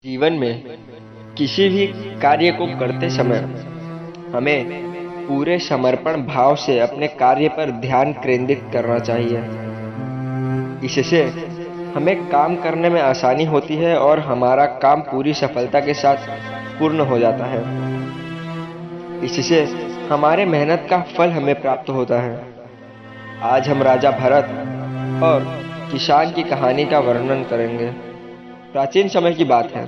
जीवन में किसी भी कार्य को करते समय हमें पूरे समर्पण भाव से अपने कार्य पर ध्यान केंद्रित करना चाहिए। इससे हमें काम करने में आसानी होती है और हमारा काम पूरी सफलता के साथ पूर्ण हो जाता है। इससे हमारे मेहनत का फल हमें प्राप्त होता है। आज हम राजा भरत और किसान की कहानी का वर्णन करेंगे। प्राचीन समय की बात है।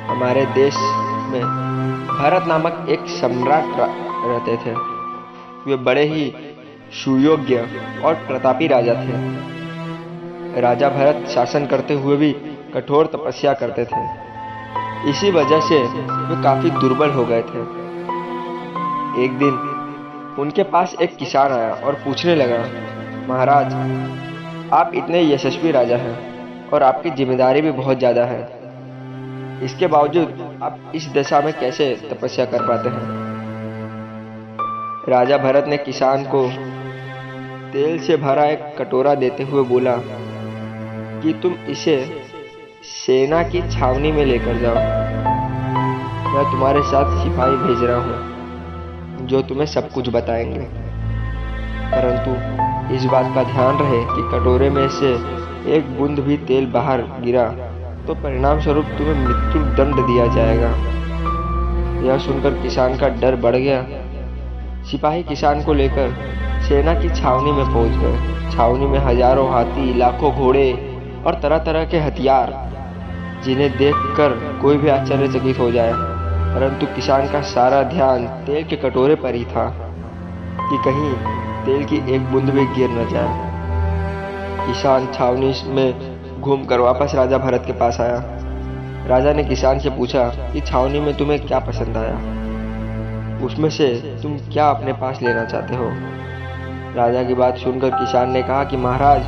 हमारे देश में भरत नामक एक सम्राट रहते थे। वे बड़े ही सुयोग्य और प्रतापी राजा थे। राजा भरत शासन करते हुए भी कठोर तपस्या करते थे। इसी वजह से वे काफी दुर्बल हो गए थे। एक दिन उनके पास एक किसान आया और पूछने लगा, महाराज, आप इतने यशस्वी राजा हैं और आपकी जिम्मेदारी भी बहुत ज्यादा है। इसके बावजूद आप इस दशा में कैसे तपस्या कर पाते हैं? राजा भरत ने किसान को तेल से भरा एक कटोरा देते हुए बोला कि तुम इसे सेना की छावनी में लेकर जाओ। मैं तुम्हारे साथ सिपाही भेज रहा हूँ जो तुम्हें सब कुछ बताएंगे, परंतु इस बात का ध्यान रहे कि कटोरे में से एक बूंद भी तेल बाहर गिरा तो परिणाम स्वरूप तुम्हें मृत्यु दंड दिया जाएगा। यह सुनकर किसान का डर बढ़ गया। सिपाही किसान को लेकर सेना की छावनी में पहुंच गए। छावनी में हजारों हाथी, लाखों घोड़े और तरह तरह के हथियार, जिन्हें देखकर कोई भी आश्चर्यचकित हो जाए। परंतु किसान का सारा ध्यान तेल के कटोरे पर ही था कि कहीं तेल की एक बूंद भी गिर न जाए। किसान छावनी में घूमकर वापस राजा भरत के पास आया। राजा ने किसान से पूछा कि छावनी में तुम्हें क्या पसंद आया, उसमें से तुम क्या अपने पास लेना चाहते हो? राजा की बात सुनकर किसान ने कहा कि महाराज,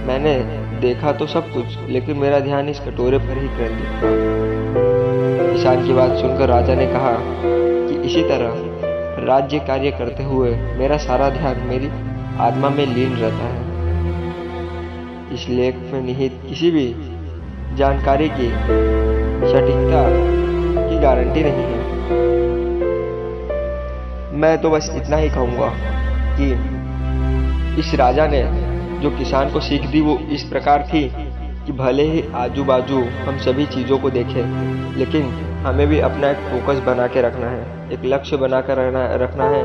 मैंने देखा तो सब कुछ, लेकिन मेरा ध्यान इस कटोरे पर ही केंद्रित था। किसान की बात सुनकर राजा ने कहा कि इसी तरह राज्य कार्य करते हुए मेरा सारा ध्यान मेरी आत्मा में लीन रहता है। इस लेख में निहित किसी भी जानकारी की सटीकता की गारंटी नहीं है। मैं तो बस इतना ही कहूँगा कि इस राजा ने जो किसान को सीख दी वो इस प्रकार थी कि भले ही आजू बाजू हम सभी चीज़ों को देखें, लेकिन हमें भी अपना एक फोकस बना के रखना है, एक लक्ष्य बना कर रखना है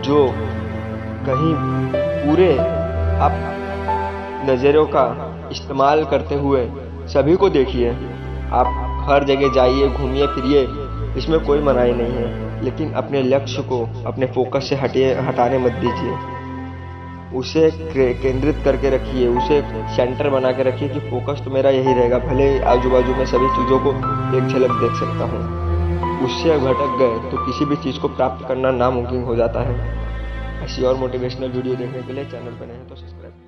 जो कहीं पूरे आप नज़रों का इस्तेमाल करते हुए सभी को देखिए। आप हर जगह जाइए, घूमिए फिरिए, इसमें कोई मनाही नहीं है, लेकिन अपने लक्ष्य को अपने फोकस से हटाने मत दीजिए। उसे केंद्रित करके रखिए, उसे सेंटर बना के रखिए कि फोकस तो मेरा यही रहेगा। भले आजू बाजू में सभी चीज़ों को एक झलक देख सकता हूँ, उससे भटक गए तो किसी भी चीज़ को प्राप्त करना नामुमकिन हो जाता है। ऐसी और मोटिवेशनल वीडियो देखने के लिए चैनल बने हैं तो सब्सक्राइब